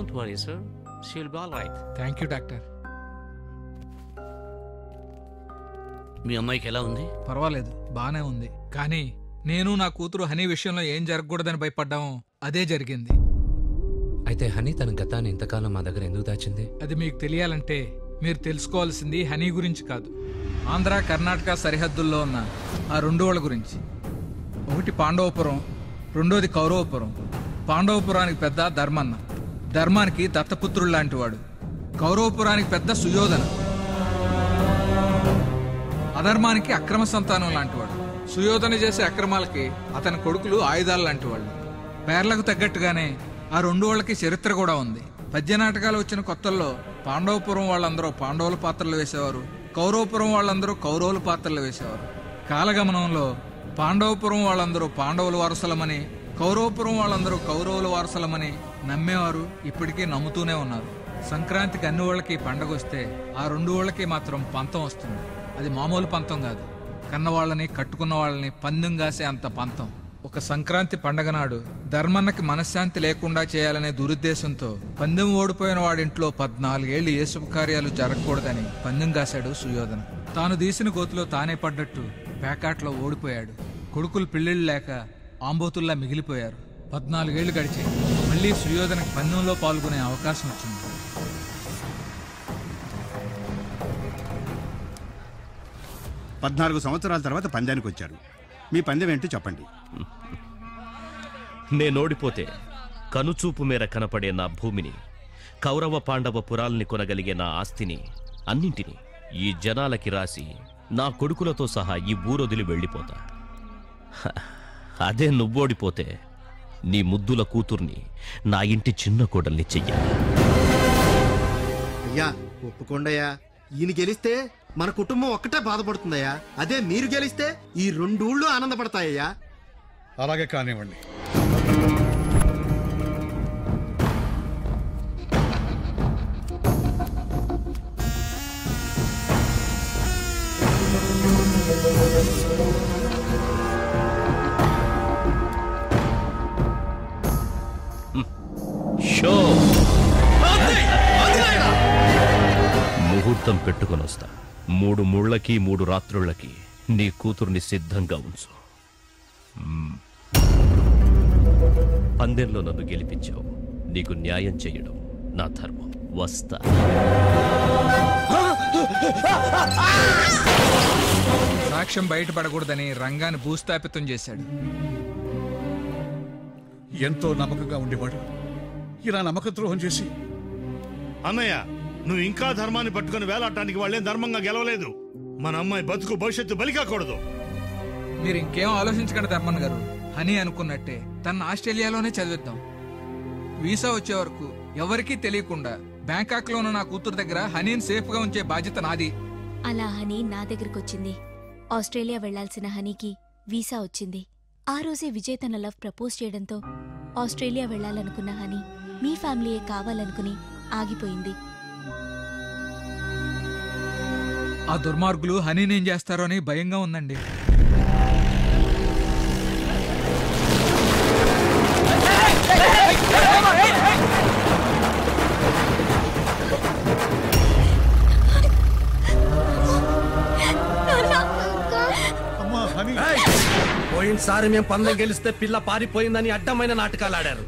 Don't worry, sir. She'll be all right. Thank you doctor. మీ అమ్మాయికి ఎలా ఉంది? పర్వాలేదు, బానే ఉంది. కానీ నేను నా కూతురు హనీ విషయంలో ఏం జరగకూడదని భయపడ్డాము, అదే జరిగింది. అయితే హనీ తన గతాన్ని ఇంతకాలం మా దగ్గర ఎందుకు దాచింది? అది మీకు తెలియాలంటే మీరు తెలుసుకోవాల్సింది హనీ గురించి కాదు, ఆంధ్ర కర్ణాటక సరిహద్దుల్లో ఉన్న ఆ 2 ఊళ్ళ గురించి. ఒకటి పాండవపురం, రెండోది కౌరవపురం. పాండవపురానికి పెద్ద ధర్మన్న, ధర్మానికి దత్తపుత్రుడు లాంటివాడు. కౌరవపురానికి పెద్ద సుయోధన, అధర్మానికి అక్రమ సంతానం లాంటివాడు. సుయోధన చేసే అక్రమాలకి అతని కొడుకులు ఆయుధాలు లాంటివాళ్ళు. పేర్లకు తగ్గట్టుగానే ఆ 2 ఊళ్ళకి చరిత్ర కూడా ఉంది. పద్యనాటకాలు వచ్చిన కొత్తల్లో పాండవపురం వాళ్ళందరూ పాండవుల పాత్రలు వేసేవారు, కౌరవపురం వాళ్ళందరూ కౌరవుల పాత్రలు వేసేవారు. కాలగమనంలో పాండవపురం వాళ్ళందరూ పాండవుల వారసులమని, కౌరవపురం వాళ్ళందరూ కౌరవుల వారసులమని నమ్మేవారు, ఇప్పటికీ నమ్ముతూనే ఉన్నారు. సంక్రాంతికి అన్ని ఊళ్ళకి పండగ వస్తే ఆ 2 ఊళ్ళకి మాత్రం పంతం వస్తుంది. అది మామూలు పంతం కాదు, కన్నవాళ్ళని కట్టుకున్న వాళ్ళని పందెం కాసే అంత పంతం. ఒక సంక్రాంతి పండగ నాడు ధర్మన్నకి మనశ్శాంతి లేకుండా చేయాలనే దురుద్దేశంతో పందెం ఓడిపోయిన వాడింట్లో 14 ఏళ్లు ఏ శుభకార్యాలు జరగకూడదని పందెం కాశాడు సుయోధన. తాను తీసిన గోతులో తానే పడ్డట్టు పేకాట్లో ఓడిపోయాడు. కొడుకులు పెళ్లిళ్ళు లేక ఆంబోతుల్లా మిగిలిపోయారు. 14 ఏళ్లు గడిచాయి. మళ్లీ సుయోధనకి పందెంలో పాల్గొనే అవకాశం వచ్చింది. 14 సంవత్సరాల తర్వాత పందానికి వచ్చారు. మీ పందెం ఏంటో చెప్పండి. నేనోడిపోతే కనుచూపు మేర కనపడే నా భూమిని, కౌరవ పాండవ పురాల్ని కొనగలిగే నా ఆస్తిని అన్నింటినీ ఈ జనాలకి రాసి నా కొడుకులతో సహా ఈ ఊరొదిలి వెళ్ళిపోతా. అదే నువ్వోడిపోతే నీ ముద్దుల కూతుర్ని నా ఇంటి చిన్న కోడల్ని చెయ్యాలి. అయ్యా ఒప్పుకోండయ్యా, ఈయన గెలిస్తే మన కుటుంబం ఒక్కటే బాధపడుతుందయ్యా. అదే మీరు గెలిస్తే ఈ 2 ఊళ్ళు ఆనందపడతాయ్యా. అలాగే కానివ్వండి. ముహూర్తం పెట్టుకొని వస్తా. 3 ముళ్ళకి 3 రాత్రుళ్ళకి నీ కూతుర్ని సిద్ధంగా ఉంచు. పందెంలో నన్ను గెలిపించావు, నీకు న్యాయం చేయడం నా ధర్మం. వస్తా. సాక్ష్యం బయటపడకూడదని రంగాన్ని భూస్థాపితం చేశాడు. ఎంతో నమ్మకంగా ఉండేవాడు, ఇలా నమ్మక ద్రోహం చేసి. అన్నయ్య, నువ్వు ఇంకా ధర్మాన్ని పట్టుకుని వేలాడటానికి వాళ్ళేం ధర్మంగా గెలవలేదు. మన అమ్మాయి బతుకు భవిష్యత్తు బలి కాకూడదు. మీరు ఇంకేం ఆలోచించకండి ధర్మన్ గారు. హనీ అనుకున్నట్టే తన ఆస్ట్రేలియాలోనే చదివిద్దాం. వీసా వచ్చే వరకు ఎవరికీ తెలియకుండా బ్యాంకాక్ లో ఉన్న నా కూతురు దగ్గర హనీని సేఫ్ గా ఉంచే బాధ్యత నాది. అలా హనీ నా దగ్గరకు వచ్చింది. ఆస్ట్రేలియా వెళ్లాల్సిన హనీకి వీసా వచ్చింది. ఆ రోజే విజయ్ తన లవ్ ప్రపోజ్ చేయడంతో ఆస్ట్రేలియా వెళ్లాలనుకున్న హనీ మీ ఫ్యామిలీయే కావాలనుకుని ఆగిపోయింది. ఆ దుర్మార్గులు హనీని ఏం చేస్తారో అని భయంగా ఉందండి. పోయినసారి మేము పందెం గెలిస్తే పిల్ల పారిపోయిందని అడ్డమైన నాటకాలు ఆడారు.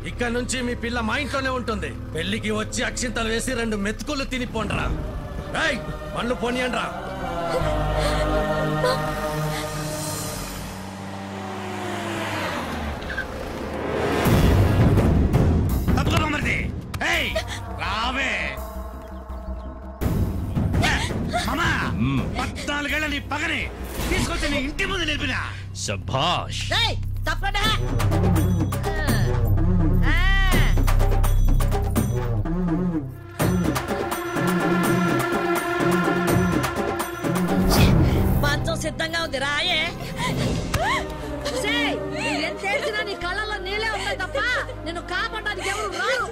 ఇక్కడ నుంచి మీ పిల్ల మా ఇంట్లోనే ఉంటుంది. పెళ్లికి వచ్చి అక్షింతలు వేసి 2 మెతుకులు తినిపోండ్రా. పండ్లు పోనీయండ్రా. రావే 14 ఏళ్ళ నీ పగని తీసుకొచ్చి నీ ఇంటి ముందు నిలిపినా. శభాష్. మంచం సిద్ధంగా ఉంది, రాయే. ఎంత తెలిసినా నీ కళ్ళలో నీళ్ళే ఉంటాయి తప్ప నేను కాపాడడానికి ఎవరు రారు.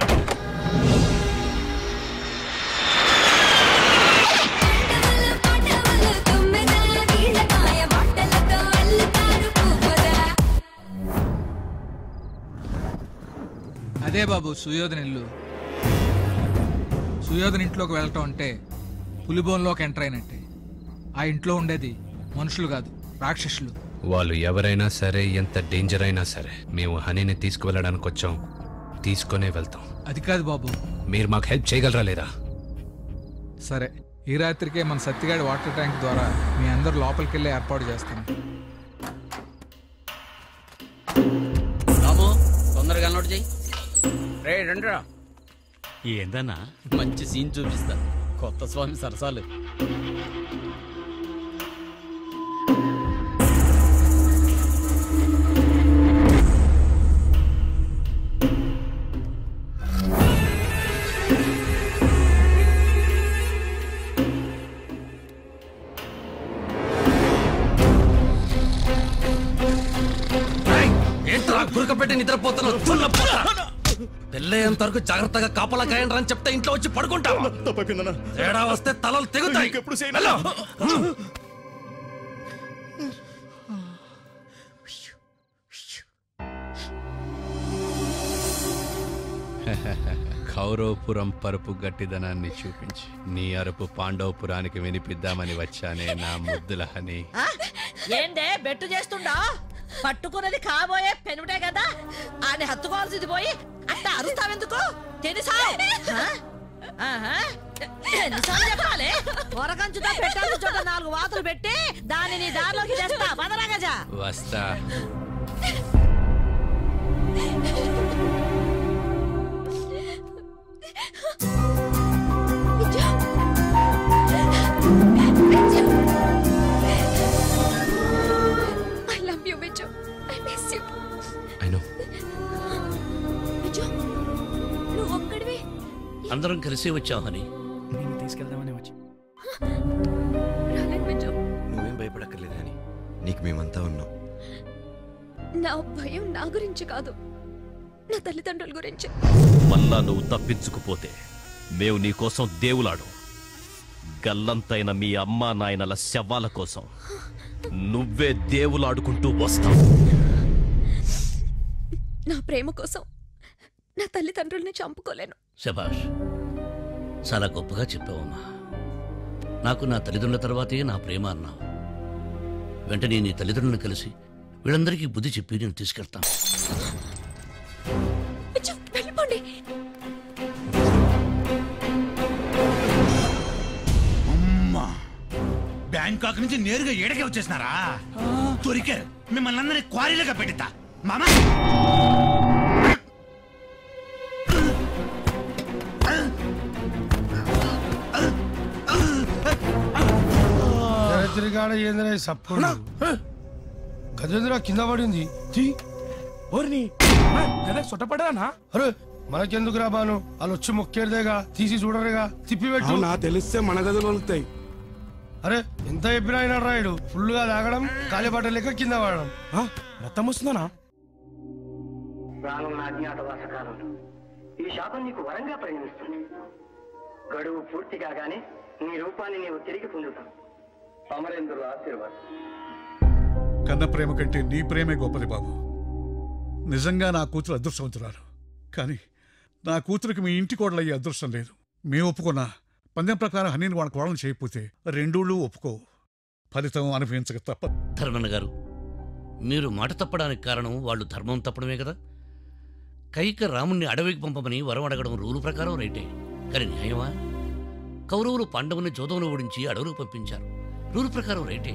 అదే బాబు సుయోధన ఇల్లు. సుయోధన ఇంట్లోకి వెళ్ళటం అంటే పులిబోన్లోకి ఎంటర్ అయినట్టే. ఆ ఇంట్లో ఉండేది మనుషులు కాదు, రాక్షసులు. వాళ్ళు ఎవరైనా సరే, ఎంత డేంజర్ అయినా సరే, మేము హనీని తీసుకువెళ్ళడానికి వచ్చాం, తీసుకునే వెళ్తాం. అది కాదు బాబు. మీరు మాకు హెల్ప్ చేయగలరా లేదా? సరే, ఈ రాత్రికే మన సత్తిగాడి వాటర్ ట్యాంక్ ద్వారా మీ అందరూ లోపలికి వెళ్ళి ఏర్పాటు చేస్తాం. రాము, తొందరగా నోట్ చేయి. రే రండిరా. ఏందన్నా? మంచి సీన్ చూపిస్తా. కొత్త స్వామి సరసాలు. గురకపెట్టి నిద్రపోతున్నావు. పెళ్ళయ్యేంత వరకు జాగ్రత్తగా కాపలా కాయండి అని చెప్తే ఇంట్లో వచ్చి పడుకుంటావా? తేడా వస్తే తలలు తెగుతాయి. కౌరవపురం పరుపు గట్టిదనాన్ని చూపించి నీ అరుపు పాండవపురానికి వినిపిద్దామని వచ్చానే నా ముద్దుల హని. ఏందే బెట్టు చేస్తుండా? పట్టుకున్నది కాబోయే పెనుటే కదా, ఆయన హత్తుకోవాల్సింది పోయి అట్లా అరుస్తావెందుకు? తెలుసా చెప్పాలి. వరకంచుతా పెట్టాల్సిన చోట 4 వాతులు పెట్టి దానిని దారిలోకి తెస్తా. బదరా గజా. వస్తా. అందరం కలిసి వచ్చాం హని. నేను తీసుకెళ్దామని వచ్చి. నువ్వేం భయపడక్కర్లేదు హని, నీకు మేమంతా ఉన్నాం. నా భయం నా గురించి కాదు, నా తల్లిదండ్రుల గురించి. మళ్ళా నువ్వు తప్పించుకుపోతే మేము నీకోసం దేవులాడు. గల్లంతైన మీ అమ్మా నాయనల శవాల కోసం నువ్వే దేవులాడుకుంటూ వస్తావు. నా ప్రేమ కోసం నా తల్లిదండ్రుల్ని చంపుకోలేను. శభాష్, చాలా గొప్పగా చెప్పావమ్మా. నాకు నా తల్లిదండ్రుల తర్వాతే నా ప్రేమ అన్నావు. వెంటనే నీ తల్లిదండ్రులను కలిసి వీళ్ళందరికీ బుద్ధి చెప్పి నేను తీసుకెళ్తాను. వెళ్ళిపోండి. అమ్మా, బ్యాంకాక్ నుంచి నేరుగా ఏడకే వచ్చేసినారా? దొరికారు. మిమ్మల్ని అందరినీ క్వారీలుగా పెడతా మామా. గజేంద్ర కింద పడింది. సొట్టపడానా? అరే మనకెందుకు రా బాను, వాళ్ళు వచ్చి మొక్కేదేగా, తీసి చూడరుగా, తిప్పి పెట్టు. నా తెలిస్తే మన గదులు వలుగుతాయి. అరే ఎంత చెప్పినా అయినా రాయుడు, ఫుల్ గా తాగడం, కాలి బట్ట లెక్క కింద పడడం. రక్తం వస్తుందనా? రానున్న అజ్ఞాతవాస కాలంలో ఈ శాపం నీకు వరంగా పరిణమిస్తుంది. గడువు పూర్తి కాగానే నీ రూపాన్ని నీవు తిరిగి పొందుతావు. అమరేంద్రుల ఆశీర్వాదం. కన్న ప్రేమ కంటే నీ ప్రేమే గొప్పది బాబు. నిజంగా నా కూతురు అదృష్టవంతురాలు. కానీ నా కూతురికి మీ ఇంటి కోడలయ్యే అదృష్టం లేదు. మేము ఒప్పుకున్నా పందెం ప్రకారం హనీని వాళ్ళ కోడలు చేయకపోతే రెండూళ్ళు ఒప్పుకోవు. ఫలితం అనుభవించక తప్ప. ధర్మన్న గారు, మీరు మాట తప్పడానికి కారణం వాళ్ళు ధర్మం తప్పడమే కదా. కైక రాముణ్ణి అడవికి పంపమని వరం అడగడం రూలు ప్రకారం రైటే, కానీ న్యాయమా? కౌరవులు పాండవుని జోదంలో ఓడించి అడవులకు పంపించారు, రూలు ప్రకారం రైటే,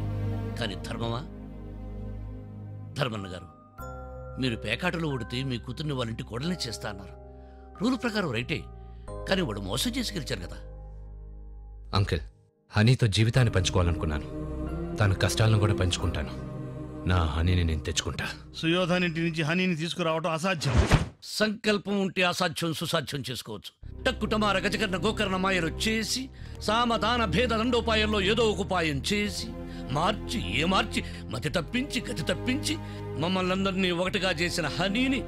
కానీ ధర్మమా? ధర్మన్న గారు, మీరు పేకాటలో ఓడితే మీ కూతుర్ని వాళ్ళ ఇంటి కోడల్ని చేస్తా అన్నారు, రూలు ప్రకారం రైటే, కానీ వాడు మోసం చేసి గెలిచారు కదా. అంకిల్, హనీతో జీవితాన్ని పంచుకోవాలనుకున్నాను. తన కష్టాలను కూడా పంచుకుంటాను. నా హనీని నేను తెచ్చుకుంటా. సుయోధనింటి నుంచి హనీని తీసుకురావడం అసాధ్యం. సంకల్పం ఉంటే అసాధ్యం సుసాధ్యం చేసుకోవచ్చు. టక్కుటమార గజకర్ణ గోకర్ణ మాయలు చేసి సామదాన భేద దండోపాయంలో ఏదో ఒక ఉపాయం చేసి మార్చి మతి తప్పించి గతి తప్పించి మమ్మల్ని అందరినీ ఒకటిగా చేసిన హనీని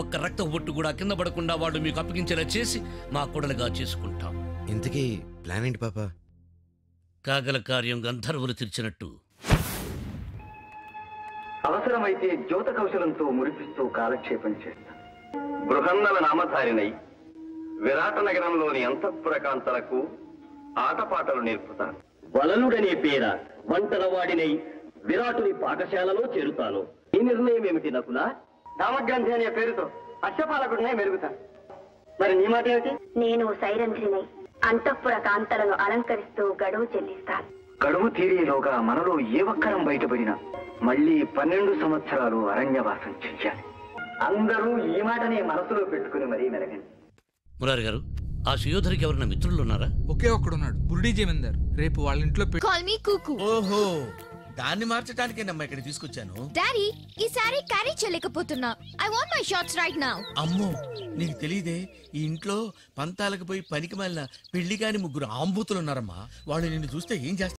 ఒక్క రక్త బొట్టు కూడా కింద పడకుండా వాళ్ళు మీకు అప్పగించేలా చేసి మా కొడలుగా చేసుకుంటాం. ఇంతకీ ప్లాన్ ఏంటి పాపా? కాగల కార్యం గంధర్వులు తీర్చినట్టు అవసరమైతే జ్యోత కౌశలంతో మురిపిస్తూ కాలక్షేపం చేస్తా. బృహన్నల నామధారినై విరాట నగరంలోని అంతఃపుర కాంతలకు ఆటపాటలు నేర్పుతాను. వలలుడనే పేర వంటలవాడినై విరాటుని పాఠశాలలో చేరుతాను. ఈ నిర్ణయం ఏమిటి నకులా? రామగ్రంథి అనే పేరుతో అశ్వపాలకుడినే మెరుగుతాను. మరి నీ మాట ఏమిటి? నేను సైరంధ్రినై అంతఃపుర కాంతలను అలంకరిస్తూ గడువు చెల్లిస్తాను. గడువు తీరేలోగా మనలో ఏ ఒక్కరం బయటపడినా మళ్ళీ 12 సంవత్సరాలు అరణ్యవాసం చెయ్యాలి. అందరూ ఈ మాటనే మనసులో పెట్టుకుని మరీ మెరగండి. మురారి గారు, ఆ సుయోధరికి ఎవరైనా మిత్రులు ఉన్నారా? ఒకే ఒక్కడున్నాడు, బురుడీ జమీందార్. రేపు వాళ్ళ ఇంట్లో కాల్ మీ కుకు. ఓహో, దాన్ని మార్చడానికేనమ్మా ఇక్కడ తీసుకొచ్చాను. డాడీ, ఈ సారీ క్యారీ చేయలేకపోతున్నా. I want my shorts right now. అమ్మో, నీకు తెలియదే, ఈ ఇంట్లో పంతాలకు పోయి పనికి మాలిన పెళ్లి కాని 3 ఆంబూతులు ఉన్నారమ్మా. వాళ్ళు నిన్ను చూస్తే ఏం చేస్తారు?